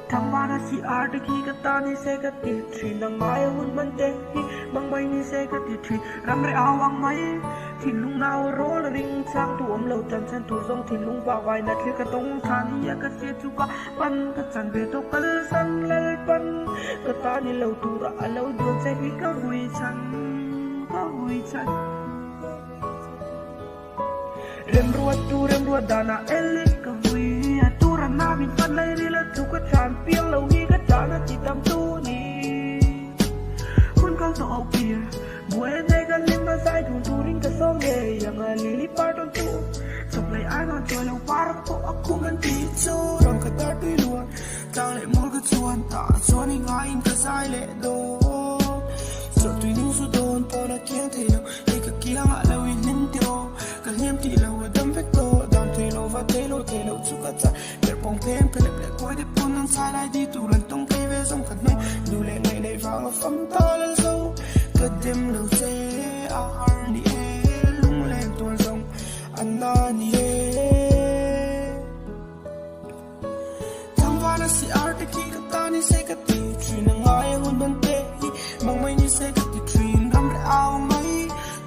thằng ba đã si ar được khi cái ta ni sẽ cái tiệt thủy nang mai hun man te hi bang bay ni sẽ cái tiệt thủy ram re awang mai thì lung nào rô ring sang tu lâu chân chân tu song thì lung vào vài nát khi cái tông than ya cái xe chu ka pan cái chân về to cái san lal pan cái ta ni lâu tu ra lâu duan sẽ hi cái vui chân rem ruột dana ele cái vui tu ra na bin pan lai ri la tu cái chan piang lâu hi cái chana chỉ tâm tu ni kun kau to au pia buat negan lima sai tu ring ke songe yang lilipat untuk supply anak jual parko aku ganti orang kata di luar tang le mul ke cuan tak cuan ingain ke sai le do so tu ni su don pona kiang thelo e ka kiang ala wi nim tiro ka liam ti lo dam vecto dam thelo va thelo chu ka cha per pong pem pele ple ko de pon nan sai lai di tu ran tong pe ve song khat ne du le nei nei va ma fam ta le so ka dem lo se a har ni e lung len tuan song anna ni e thang va na si ar te ki ka ta ni se ka ti trin na ngai hun ban te mang mai ni se ka ti trin ram re ao mai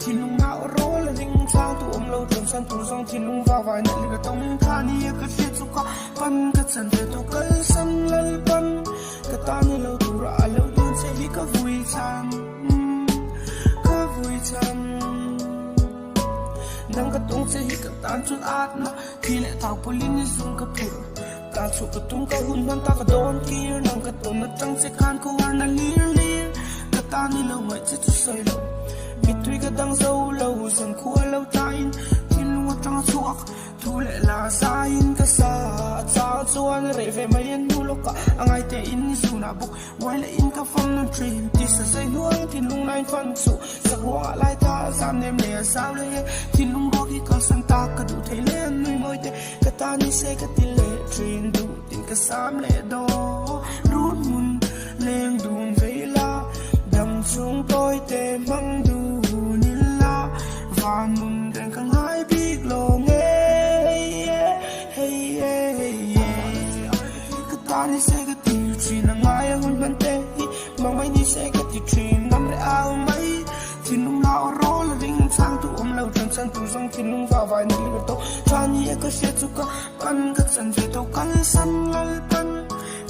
thin lung na ro la ding sang tu lâu tuần san tu song thin lung va vai na le ka tong tha ni ka se chu ka pan ka chan ve to kal sam lal pan ka ta ni lo tu ra lo dun se hi ka vui chan nang ka tung se hi ka tan chun at na thi le thau polin ni sung ka phur ka chu ka tung ka hun man ta ka don kir nang ka ton na chang se khan ko war na lir ka ta ni lo mai che chu sai lo mi tui ka dang zo lo san khu lo tain thin lu tang chuak thu le la sa in ka sa cha chuan re ve mai en nu lo ka angai te in su na buk wai le in ka fam na tree ti sa sai nuang thin lung nine fan su sa wa lai ta sam nem le sa le thin lung ro ki ka san ta ka du thei le nui moi te ka ta ni se ka ti le train du tin ka sam le do run mun leng dun ve la dam chung toi te mang du ni la van mun den kan hai big lo nge ni se ka ti trin na ngai hun ban te mang mai ni se ka ti trin nam re ao mai thin lung lao ro la ring sang tu lâu chân chân tu song thin lung va vai ni le to chan ni ka se chu ka pan ka chan ve to kal san lal pan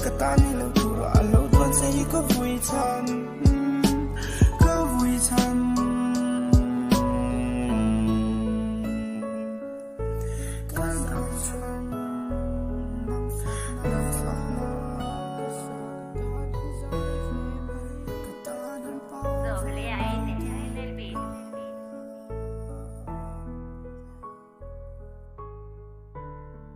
ka ta ni lo tu ra lo duan se hi ka vui chan